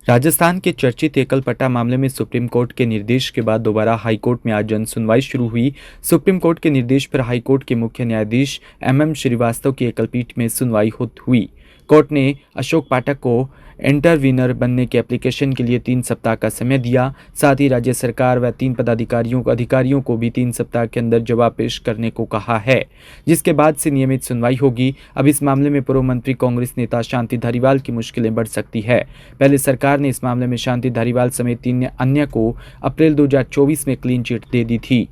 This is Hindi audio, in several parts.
राजस्थान के चर्चित एकल पट्टा मामले में सुप्रीम कोर्ट के निर्देश के बाद दोबारा हाई कोर्ट में आज जन सुनवाई शुरू हुई। सुप्रीम कोर्ट के निर्देश पर हाई कोर्ट के मुख्य न्यायाधीश एम श्रीवास्तव की एकल पीठ में सुनवाई हुई। कोर्ट ने अशोक पाठक को इंटरवीनर बनने के एप्लीकेशन के लिए 3 सप्ताह का समय दिया। साथ ही राज्य सरकार व 3 अधिकारियों को भी 3 सप्ताह के अंदर जवाब पेश करने को कहा है, जिसके बाद से नियमित सुनवाई होगी। अब इस मामले में पूर्व मंत्री कांग्रेस नेता शांति धारीवाल की मुश्किलें बढ़ सकती है। पहले सरकार ने इस मामले में शांति धारीवाल समेत 3 अन्य को अप्रैल 2024 में क्लीन चिट दे दी थी।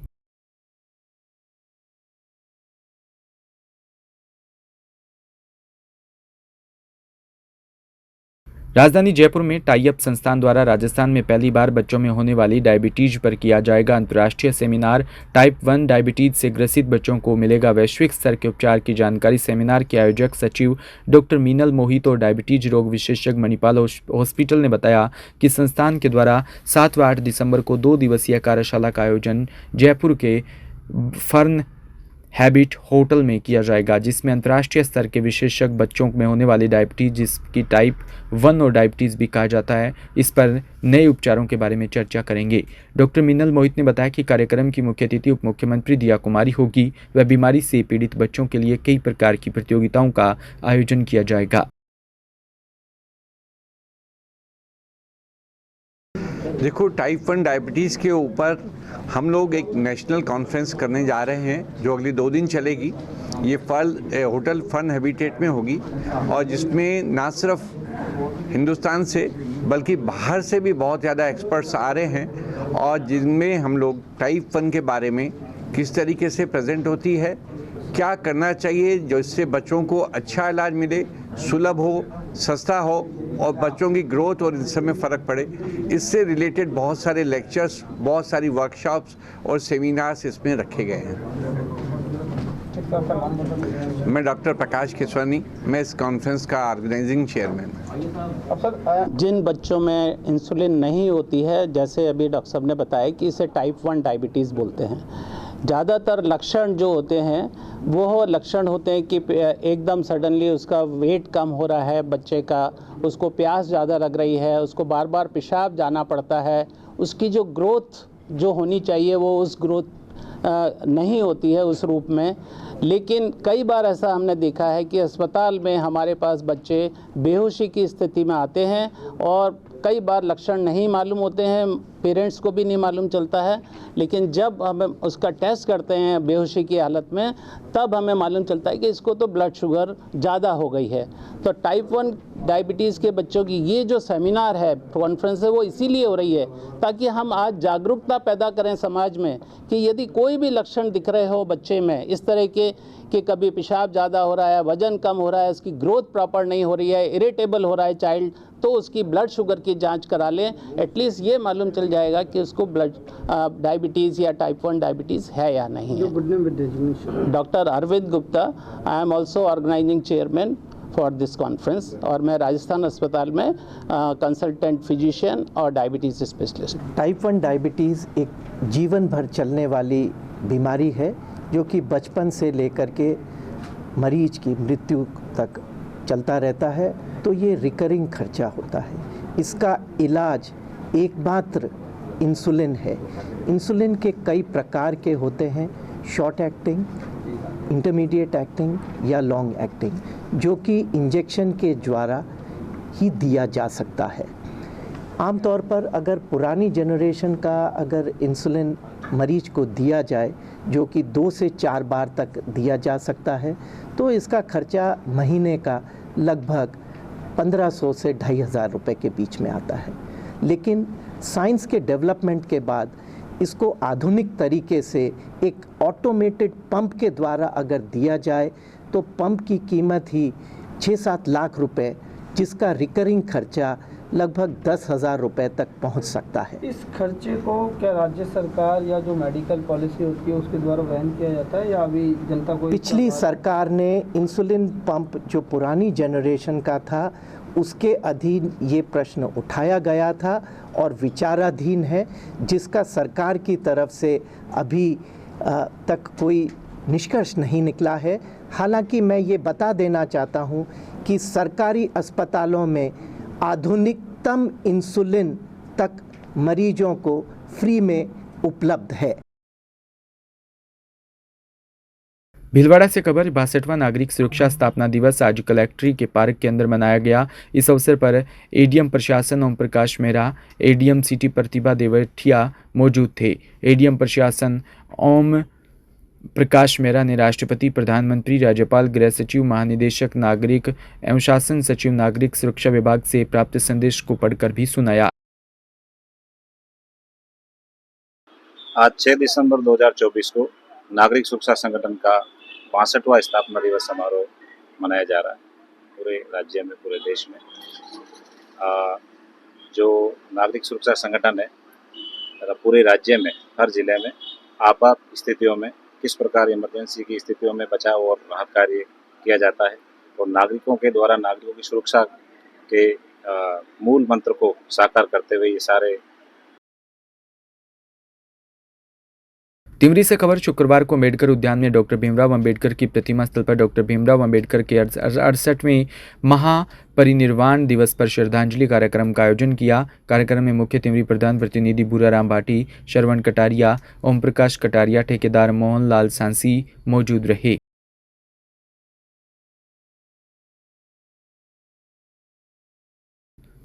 राजधानी जयपुर में टाई अप संस्थान द्वारा राजस्थान में पहली बार बच्चों में होने वाली डायबिटीज पर किया जाएगा अंतर्राष्ट्रीय सेमिनार। टाइप 1 डायबिटीज से ग्रसित बच्चों को मिलेगा वैश्विक स्तर के उपचार की जानकारी। सेमिनार के आयोजक सचिव डॉक्टर मीनल मोहित और डायबिटीज रोग विशेषज्ञ मणिपाल हॉस्पिटल ने बताया कि संस्थान के द्वारा 7 व 8 दिसंबर को 2 दिवसीय कार्यशाला का आयोजन जयपुर के फर्न हैबिट होटल में किया जाएगा, जिसमें अंतर्राष्ट्रीय स्तर के विशेषज्ञ बच्चों में होने वाली डायबिटीज, जिसकी टाइप 1 और डायबिटीज भी कहा जाता है, इस पर नए उपचारों के बारे में चर्चा करेंगे। डॉक्टर मीनल मोहित ने बताया कि कार्यक्रम की मुख्य अतिथि उप मुख्यमंत्री दिया कुमारी होगी। वह बीमारी से पीड़ित बच्चों के लिए कई प्रकार की प्रतियोगिताओं का आयोजन किया जाएगा। देखो, टाइप 1 डायबिटीज़ के ऊपर हम लोग एक नेशनल कॉन्फ्रेंस करने जा रहे हैं जो अगले 2 दिन चलेगी। ये होटल फन हैबिटेट में होगी और जिसमें ना सिर्फ हिंदुस्तान से बल्कि बाहर से भी बहुत ज़्यादा एक्सपर्ट्स आ रहे हैं और जिनमें हम लोग टाइप 1 के बारे में किस तरीके से प्रेजेंट होती है, क्या करना चाहिए जो इससे बच्चों को अच्छा इलाज मिले, सुलभ हो, सस्ता हो और बच्चों की ग्रोथ और इन सब में फ़र्क पड़े। इससे रिलेटेड बहुत सारे लेक्चर्स, बहुत सारी वर्कशॉप्स और सेमिनार्स इसमें रखे गए हैं। मैं डॉक्टर प्रकाश केसवानी, मैं इस कॉन्फ्रेंस का ऑर्गेनाइजिंग चेयरमैन हूँ। जिन बच्चों में इंसुलिन नहीं होती है, जैसे अभी डॉक्टर साहब ने बताया कि इसे टाइप 1 डायबिटीज़ बोलते हैं। ज़्यादातर लक्षण जो होते हैं वो लक्षण होते हैं कि एकदम सडनली उसका वेट कम हो रहा है बच्चे का, उसको प्यास ज़्यादा लग रही है, उसको बार बार पेशाब जाना पड़ता है, उसकी जो ग्रोथ जो होनी चाहिए वो उस ग्रोथ नहीं होती है उस रूप में। लेकिन कई बार ऐसा हमने देखा है कि अस्पताल में हमारे पास बच्चे बेहोशी की स्थिति में आते हैं और कई बार लक्षण नहीं मालूम होते हैं, पेरेंट्स को भी नहीं मालूम चलता है, लेकिन जब हम उसका टेस्ट करते हैं बेहोशी की हालत में तब हमें मालूम चलता है कि इसको तो ब्लड शुगर ज़्यादा हो गई है। तो टाइप 1 डायबिटीज़ के बच्चों की ये जो सेमिनार है, कॉन्फ्रेंस है, वो इसीलिए हो रही है ताकि हम आज जागरूकता पैदा करें समाज में कि यदि कोई भी लक्षण दिख रहे हो बच्चे में इस तरह के कि कभी पेशाब ज़्यादा हो रहा है, वज़न कम हो रहा है, उसकी ग्रोथ प्रॉपर नहीं हो रही है, इरिटेबल हो रहा है चाइल्ड, तो उसकी ब्लड शुगर की जांच करा लें। एटलीस्ट ये मालूम चल जाएगा कि उसको ब्लड डायबिटीज़ या टाइप 1 डायबिटीज़ है या नहीं है। Doctor Arvind Gupta, I am also organising chairman for this conference और मैं राजस्थान अस्पताल में कंसल्टेंट फिजिशियन और डायबिटीज़ स्पेशलिस्ट। टाइप 1 डायबिटीज़ एक जीवन भर चलने वाली बीमारी है जो कि बचपन से लेकर के मरीज की मृत्यु तक चलता रहता है। तो ये रिकरिंग खर्चा होता है। इसका इलाज एकमात्र इंसुलिन है। इंसुलिन के कई प्रकार के होते हैं, शॉर्ट एक्टिंग, इंटरमीडिएट एक्टिंग या लॉन्ग एक्टिंग, जो कि इंजेक्शन के द्वारा ही दिया जा सकता है। आमतौर पर अगर पुरानी जनरेशन का अगर इंसुलिन मरीज को दिया जाए, जो कि 2 से 4 बार तक दिया जा सकता है, तो इसका खर्चा महीने का लगभग 1500 से 2500 रुपये के बीच में आता है। लेकिन साइंस के डेवलपमेंट के बाद इसको आधुनिक तरीके से एक ऑटोमेटेड पंप के द्वारा अगर दिया जाए तो पंप की कीमत ही 6-7 लाख रुपए, जिसका रिकरिंग खर्चा लगभग 10,000 रुपये तक पहुंच सकता है। इस खर्चे को क्या राज्य सरकार या जो मेडिकल पॉलिसी होती है उसके द्वारा वहन किया जाता है या अभी जनता को? पिछली सरकार ने इंसुलिन पंप जो पुरानी जनरेशन का था उसके अधीन ये प्रश्न उठाया गया था और विचाराधीन है, जिसका सरकार की तरफ से अभी तक कोई निष्कर्ष नहीं निकला है। हालांकि मैं ये बता देना चाहता हूँ कि सरकारी अस्पतालों में आधुनिक अधिकतम इंसुलिन तक मरीजों को फ्री में उपलब्ध है। भीलवाड़ा से खबर 62वां नागरिक सुरक्षा स्थापना दिवस आज कलेक्ट्री के पार्क के अंदर मनाया गया। इस अवसर पर एडीएम प्रशासन ओम प्रकाश मेहरा, एडीएम सिटी प्रतिभा देवठिया मौजूद थे। एडीएम प्रशासन ओम प्रकाश मेहरा ने राष्ट्रपति, प्रधानमंत्री, राज्यपाल, गृह सचिव, महानिदेशक नागरिक एवं शासन सचिव नागरिक सुरक्षा विभाग से प्राप्त संदेश को पढ़कर भी सुनाया। आज 6 दिसंबर 2024 को नागरिक सुरक्षा संगठन का 62वां स्थापना दिवस समारोह मनाया जा रहा है पूरे राज्य में, पूरे देश में। जो नागरिक सुरक्षा संगठन है पूरे राज्य में, हर जिले में आपात स्थितियों में किस प्रकार इमरजेंसी की स्थितियों में बचाव और राहत कार्य किया जाता है और नागरिकों के द्वारा नागरिकों की सुरक्षा के मूल मंत्र को साकार करते हुए ये सारे। तिमरी से खबर शुक्रवार को अम्बेडकर उद्यान में डॉक्टर भीमराव अंबेडकर की प्रतिमा स्थल पर डॉक्टर भीमराव अंबेडकर के 68वें महापरिनिर्वाण दिवस पर श्रद्धांजलि कार्यक्रम का आयोजन किया। कार्यक्रम में मुख्य तिमरी प्रधान प्रतिनिधि भूराराम भाटी, श्रवण कटारिया, ओम प्रकाश कटारिया, ठेकेदार मोहन लाल सांसी मौजूद रहे।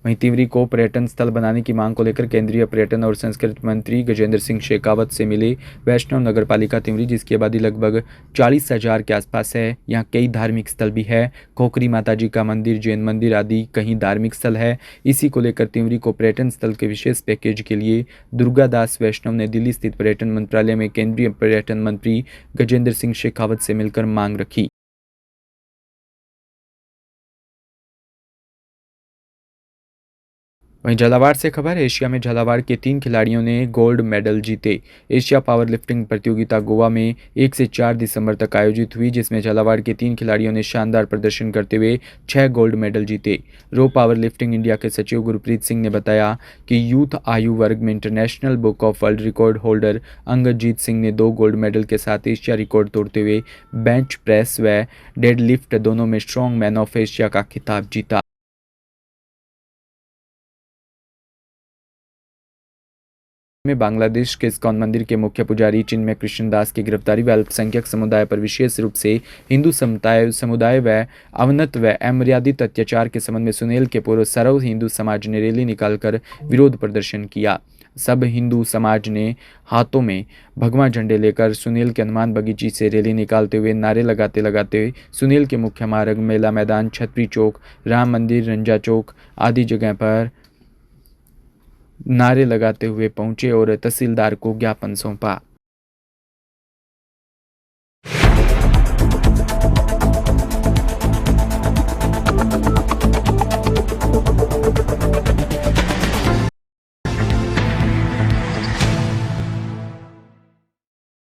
वहीं तिमरी को पर्यटन स्थल बनाने की मांग को लेकर केंद्रीय पर्यटन और संस्कृति मंत्री गजेंद्र सिंह शेखावत से मिले वैष्णव नगरपालिका तिमरी, जिसकी आबादी लगभग 40,000 के आसपास है। यहाँ कई धार्मिक स्थल भी है, खोखरी माताजी का मंदिर, जैन मंदिर आदि कहीं धार्मिक स्थल है। इसी को लेकर तिमरी को पर्यटन स्थल के विशेष पैकेज के लिए दुर्गादास वैष्णव ने दिल्ली स्थित पर्यटन मंत्रालय में केंद्रीय पर्यटन मंत्री गजेंद्र सिंह शेखावत से मिलकर मांग रखी। वहीं झालावाड़ से खबर, एशिया में झालावाड़ के 3 खिलाड़ियों ने गोल्ड मेडल जीते। एशिया पावर लिफ्टिंग प्रतियोगिता गोवा में 1 से 4 दिसंबर तक आयोजित हुई, जिसमें झालावाड़ के 3 खिलाड़ियों ने शानदार प्रदर्शन करते हुए 6 गोल्ड मेडल जीते। रो पावर लिफ्टिंग इंडिया के सचिव गुरप्रीत सिंह ने बताया कि यूथ आयु वर्ग में international book of world record holder Angadjeet Singh ने 2 गोल्ड मेडल के साथ एशिया रिकॉर्ड तोड़ते हुए बेंच प्रेस व डेडलिफ्ट दोनों में स्ट्रॉन्ग मैन ऑफ एशिया का खिताब जीता। में बांग्लादेश के इस्कॉन मंदिर के मुख्य पुजारी चिन्मय कृष्णदास की गिरफ्तारी व अल्पसंख्यक समुदाय पर विशेष रूप से हिंदू समुदाय व अवनत व अमर्यादित अत्याचार के संबंध में सुनेल के पूर्व सर्व हिंदू समाज ने रैली निकालकर विरोध प्रदर्शन किया। सब हिंदू समाज ने हाथों में भगवा झंडे लेकर सुनेल के हनुमान बगीची से रैली निकालते हुए नारे लगाते सुनेल के मुख्य मार्ग, मेला मैदान, छतरी चौक, राम मंदिर, रंजा चौक आदि जगह पर नारे लगाते हुए पहुंचे और तहसीलदार को ज्ञापन सौंपा।